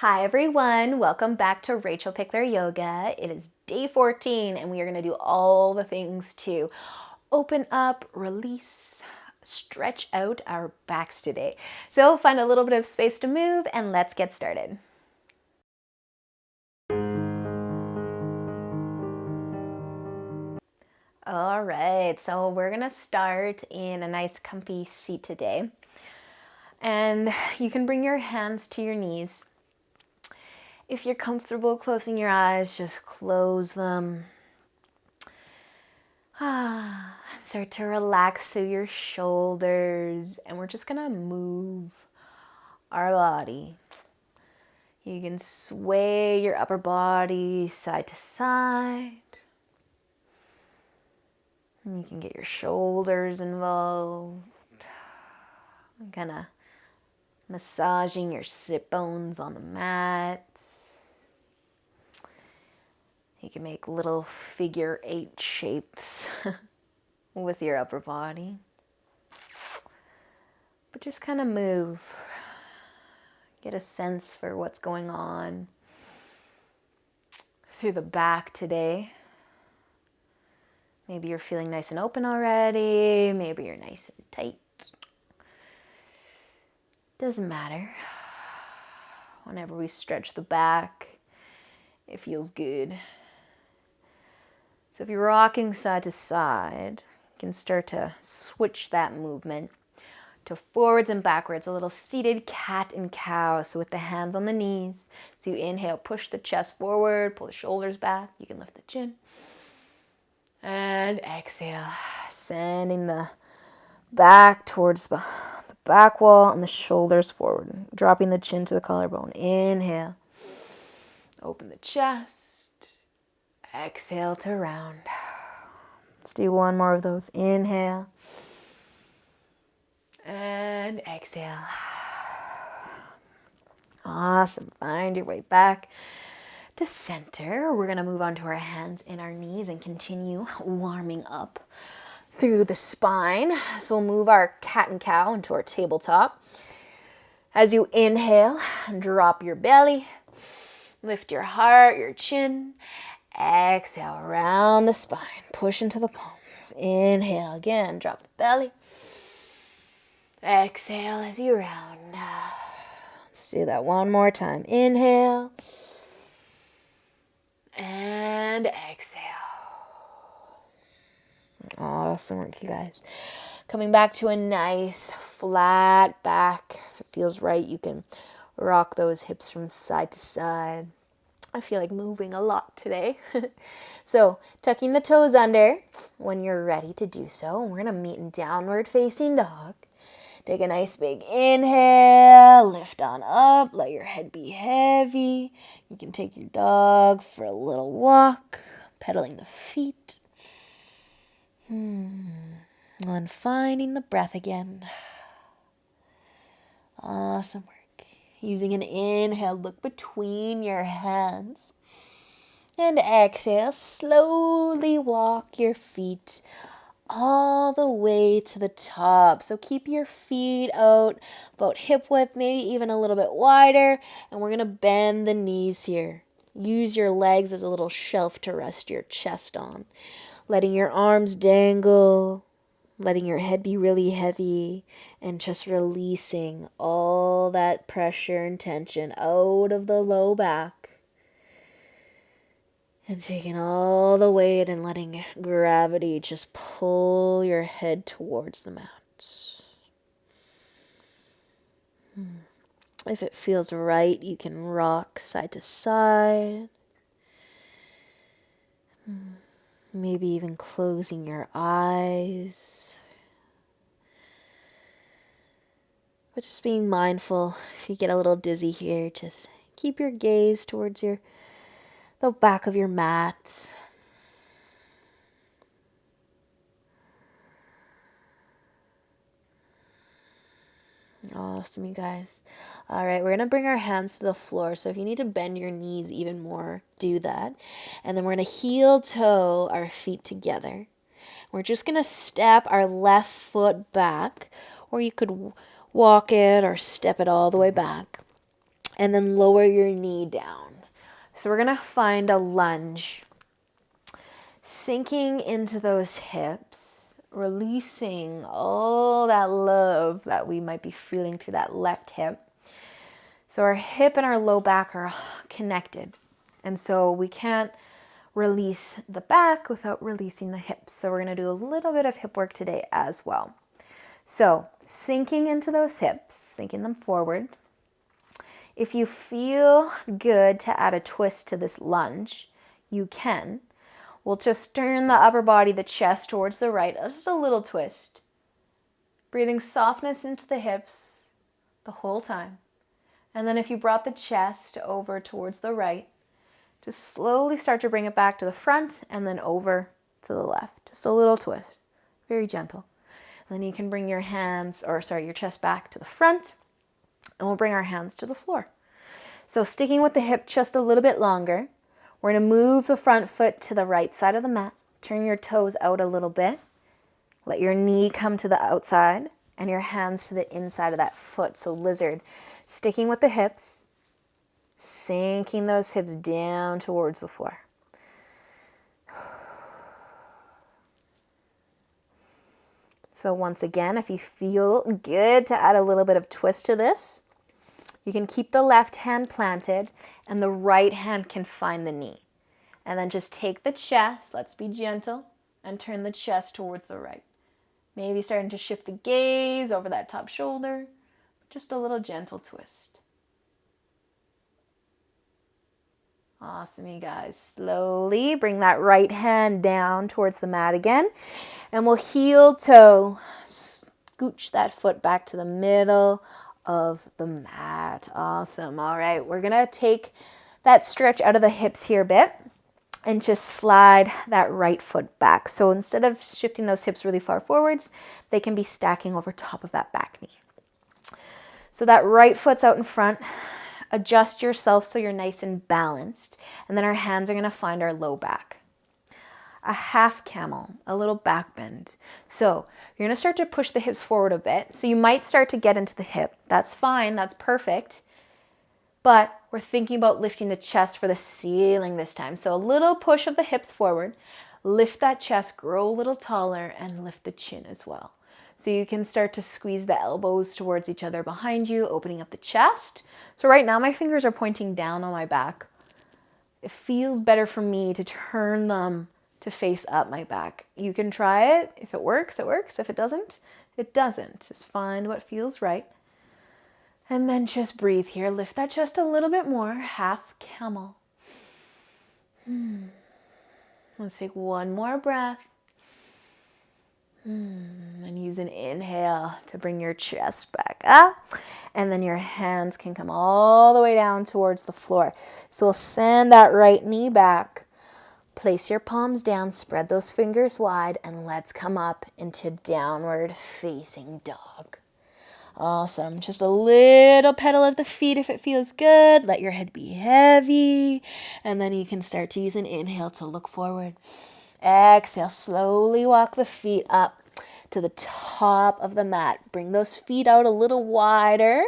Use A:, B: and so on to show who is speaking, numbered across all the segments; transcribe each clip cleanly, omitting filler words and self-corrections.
A: Hi everyone, welcome back to Rachel Pichler Yoga. It is day 14 and we are going to do all the things to open up, release, stretch out our backs today. So find a little bit of space to move and let's get started. All right, so we're going to start in a nice comfy seat today. And you can bring your hands to your knees. If you're comfortable closing your eyes, just close them. Start to relax through your shoulders, and we're just gonna move our body. You can sway your upper body side to side. You can get your shoulders involved. Kind of massaging your sit bones on the mat. You can make little figure 8 shapes with your upper body. But just kind of move. Get a sense for what's going on through the back today. Maybe you're feeling nice and open already. Maybe you're nice and tight. Doesn't matter. Whenever we stretch the back, it feels good. So if you're rocking side to side, you can start to switch that movement to forwards and backwards, a little seated cat and cow. So with the hands on the knees, so you inhale, push the chest forward, pull the shoulders back. You can lift the chin. And exhale, sending the back towards the back wall and the shoulders forward, dropping the chin to the collarbone. Inhale, open the chest. Exhale to round. Let's do one more of those. Inhale. And exhale. Awesome. Find your way back to center. We're going to move on to our hands and our knees and continue warming up through the spine. So we'll move our cat and cow into our tabletop. As you inhale, drop your belly. Lift your heart, your chin. Exhale, round the spine. Push into the palms. Inhale again, drop the belly. Exhale as you round. Let's do that one more time. Inhale. And exhale. Awesome work, you guys. Coming back to a nice flat back. If it feels right, you can rock those hips from side to side. I feel like moving a lot today. So tucking the toes under when you're ready to do so. We're going to meet in downward facing dog. Take a nice big inhale, lift on up, let your head be heavy. You can take your dog for a little walk, pedaling the feet. And then finding the breath again. Awesome work. Using an inhale, look between your hands. And exhale, slowly walk your feet all the way to the top. So keep your feet out about hip width, maybe even a little bit wider. And we're going to bend the knees here. Use your legs as a little shelf to rest your chest on. Letting your arms dangle. Letting your head be really heavy and just releasing all that pressure and tension out of the low back. And taking all the weight and letting gravity just pull your head towards the mat. If it feels right, you can rock side to side. Maybe even closing your eyes. But just being mindful, if you get a little dizzy here, just keep your gaze towards the back of your mat. Awesome, you guys. All right, we're going to bring our hands to the floor. So if you need to bend your knees even more, do that. And then we're going to heel toe our feet together. We're just going to step our left foot back, or you could walk it or step it all the way back. and then lower your knee down. So we're going to find a lunge, sinking into those hips, releasing all that love that we might be feeling through that left hip. So our hip and our low back are connected. And so we can't release the back without releasing the hips. So we're going to do a little bit of hip work today as well. So sinking into those hips, sinking them forward. If you feel good to add a twist to this lunge, you can. We'll just turn the upper body, the chest towards the right, just a little twist. Breathing softness into the hips the whole time. And then if you brought the chest over towards the right, just slowly start to bring it back to the front and then over to the left. Just a little twist, very gentle. And then you can bring your your chest back to the front, and we'll bring our hands to the floor. So sticking with the hip just a little bit longer, we're going to move the front foot to the right side of the mat. Turn your toes out a little bit. Let your knee come to the outside and your hands to the inside of that foot. So lizard, sticking with the hips, sinking those hips down towards the floor. So once again, if you feel good to add a little bit of twist to this, you can keep the left hand planted and the right hand can find the knee. And then just take the chest, let's be gentle, and turn the chest towards the right. Maybe starting to shift the gaze over that top shoulder. Just a little gentle twist. Awesome, you guys. Slowly bring that right hand down towards the mat again. And we'll heel toe, scooch that foot back to the middle of the mat. Awesome. All right, we're going to take that stretch out of the hips here a bit and just slide that right foot back. So instead of shifting those hips really far forwards, they can be stacking over top of that back knee. So that right foot's out in front. Adjust yourself so you're nice and balanced. And then our hands are going to find our low back. A half camel, a little back bend. So you're going to start to push the hips forward a bit. So you might start to get into the hip. That's fine. That's perfect. But we're thinking about lifting the chest for the ceiling this time. So a little push of the hips forward. Lift that chest, grow a little taller, and lift the chin as well. So you can start to squeeze the elbows towards each other behind you, opening up the chest. So right now my fingers are pointing down on my back. It feels better for me to turn them to face up my back. You can try it. If it works, it works. If it doesn't, it doesn't. Just find what feels right. And then just breathe here. Lift that chest a little bit more. Half camel. Let's take one more breath. And use an inhale to bring your chest back up. And then your hands can come all the way down towards the floor. So we'll send that right knee back. Place your palms down, spread those fingers wide, and let's come up into downward facing dog. Awesome. Just a little pedal of the feet if it feels good. Let your head be heavy. And then you can start to use an inhale to look forward. Exhale, slowly walk the feet up to the top of the mat. Bring those feet out a little wider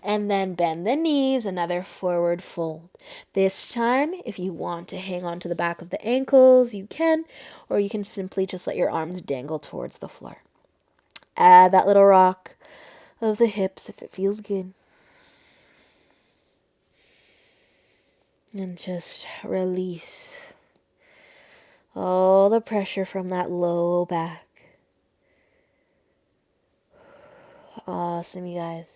A: and then bend the knees, another forward fold. This time, if you want to hang on to the back of the ankles, you can, or you can simply just let your arms dangle towards the floor. Add that little rock of the hips if it feels good. And just release all the pressure from that low back. Awesome, you guys.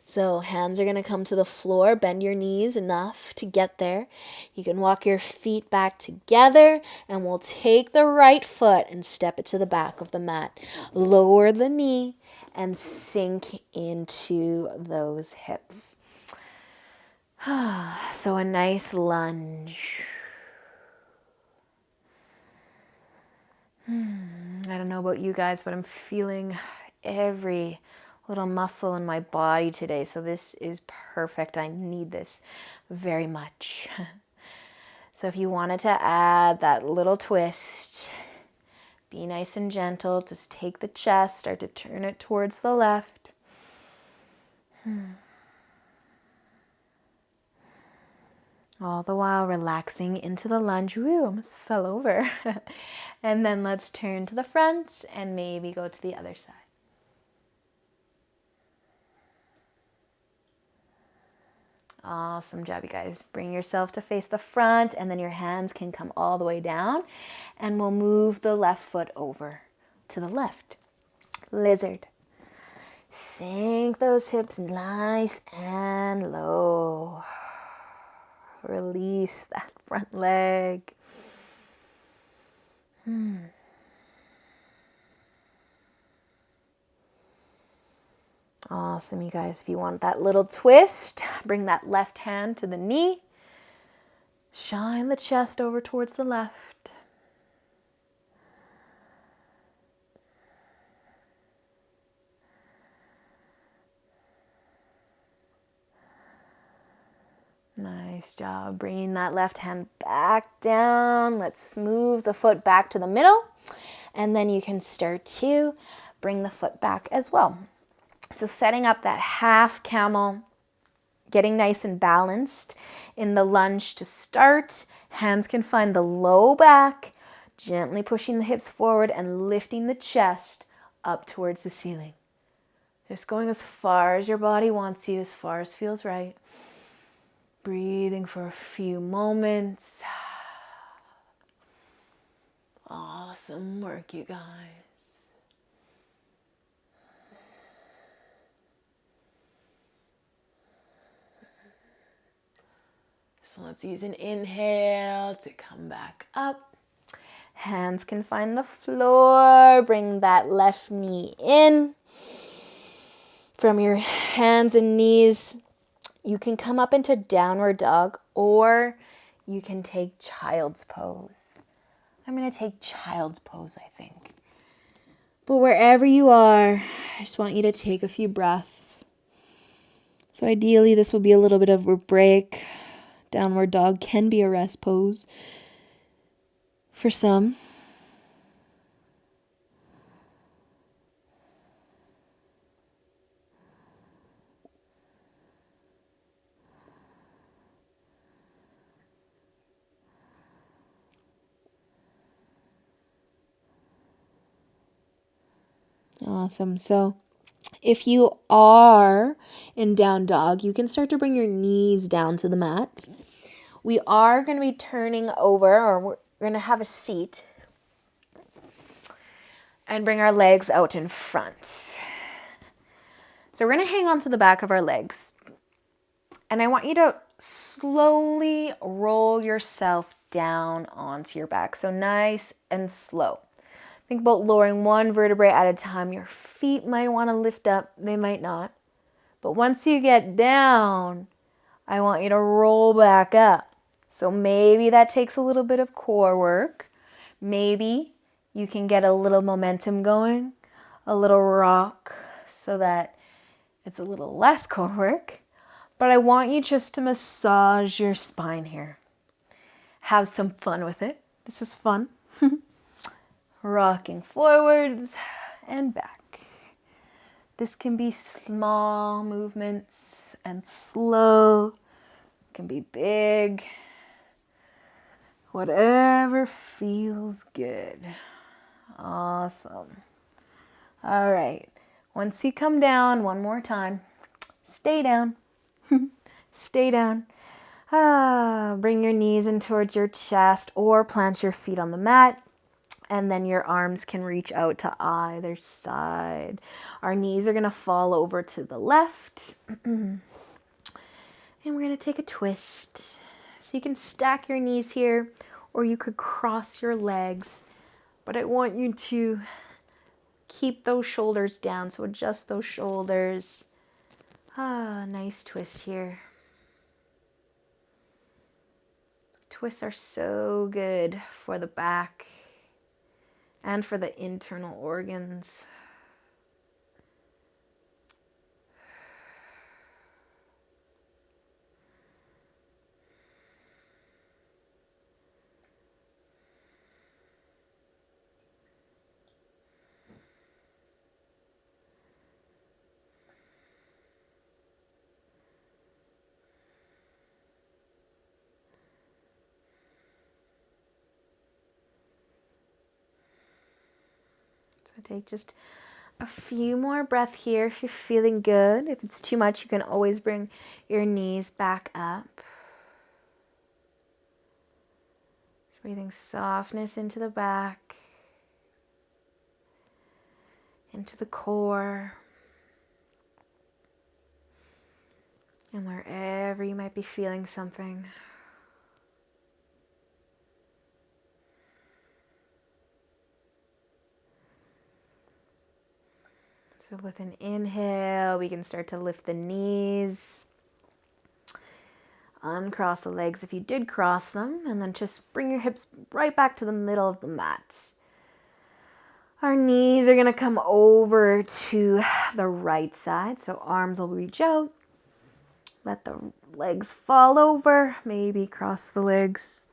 A: So hands are going to come to the floor. Bend your knees enough to get there. You can walk your feet back together, and we'll take the right foot and step it to the back of the mat. Lower the knee and sink into those hips. So a nice lunge. I don't know about you guys, but I'm feeling every little muscle in my body today. So this is perfect. I need this very much. So if you wanted to add that little twist, be nice and gentle. Just take the chest, start to turn it towards the left. All the while relaxing into the lunge. Woo, almost fell over. And then let's turn to the front and maybe go to the other side. Awesome job, you guys. Bring yourself to face the front, and then your hands can come all the way down, and we'll move the left foot over to the left. Lizard. Sink those hips nice and low. Release that front leg. Awesome, you guys. If you want that little twist, bring that left hand to the knee. Shine the chest over towards the left. Nice job. Bringing that left hand back down. Let's move the foot back to the middle. And then you can start to bring the foot back as well. So setting up that half camel, getting nice and balanced in the lunge to start. Hands can find the low back, gently pushing the hips forward and lifting the chest up towards the ceiling. Just going as far as your body wants you, as far as feels right. Breathing for a few moments. Awesome work, you guys. So let's use an inhale to come back up. Hands can find the floor. Bring that left knee in. From your hands and knees, you can come up into downward dog, or you can take child's pose. I'm going to take child's pose, I think. But wherever you are, I just want you to take a few breaths. So ideally, this will be a little bit of a break. Downward dog can be a rest pose for some. Awesome. So if you are in down dog, you can start to bring your knees down to the mat. We are going to be turning over, or we're going to have a seat and bring our legs out in front. So we're going to hang on to the back of our legs. And I want you to slowly roll yourself down onto your back. So nice and slow. Think about lowering one vertebrae at a time. Your feet might want to lift up. They might not. But once you get down, I want you to roll back up. So maybe that takes a little bit of core work. Maybe you can get a little momentum going, a little rock, so that it's a little less core work. But I want you just to massage your spine here. Have some fun with it. This is fun. Rocking forwards and back. This can be small movements and slow. It can be big. Whatever feels good. Awesome. All right. Once you come down, one more time, stay down. Stay down. Bring your knees in towards your chest or plant your feet on the mat. And then your arms can reach out to either side. Our knees are going to fall over to the left. And we're going to take a twist. So you can stack your knees here, or you could cross your legs. But I want you to keep those shoulders down. So adjust those shoulders. Nice twist here. Twists are so good for the back and for the internal organs. So take just a few more breaths here if you're feeling good. If it's too much, you can always bring your knees back up. Just breathing softness into the back, into the core, and wherever you might be feeling something. So with an inhale, we can start to lift the knees, uncross the legs if you did cross them, and then just bring your hips right back to the middle of the mat. Our knees are going to come over to the right side, so arms will reach out. Let the legs fall over, maybe cross the legs.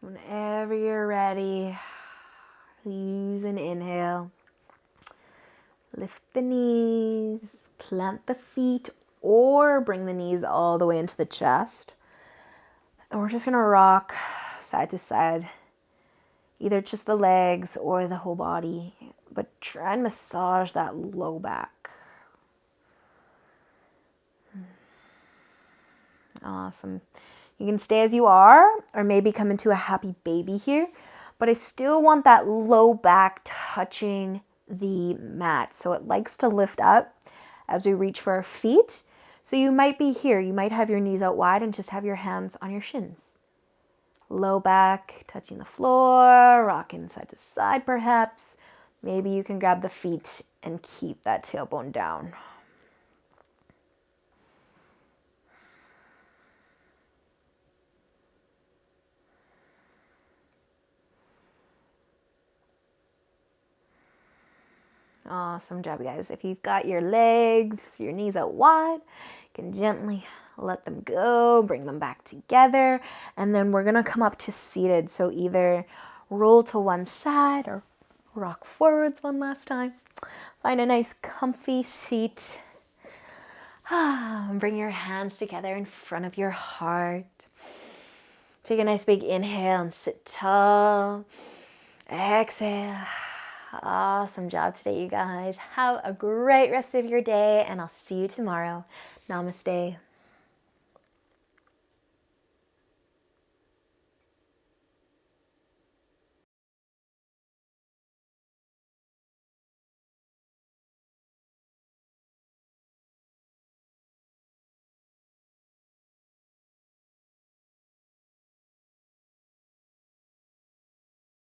A: Whenever you're ready, use an inhale. Lift the knees, plant the feet, or bring the knees all the way into the chest. And we're just going to rock side to side, either just the legs or the whole body, but try and massage that low back. Awesome. You can stay as you are, or maybe come into a happy baby here, but I still want that low back touching the mat. So it likes to lift up as we reach for our feet. So you might be here. You might have your knees out wide and just have your hands on your shins. Low back touching the floor, rocking side to side perhaps. Maybe you can grab the feet and keep that tailbone down. Awesome job, guys. If you've got your legs, your knees out wide, you can gently let them go, bring them back together, and then we're gonna come up to seated. So either roll to one side or rock forwards one last time. Find a nice comfy seat. Bring your hands together in front of your heart. Take a nice big inhale and sit tall. Exhale. Awesome job today, you guys. Have a great rest of your day, and I'll see you tomorrow. Namaste.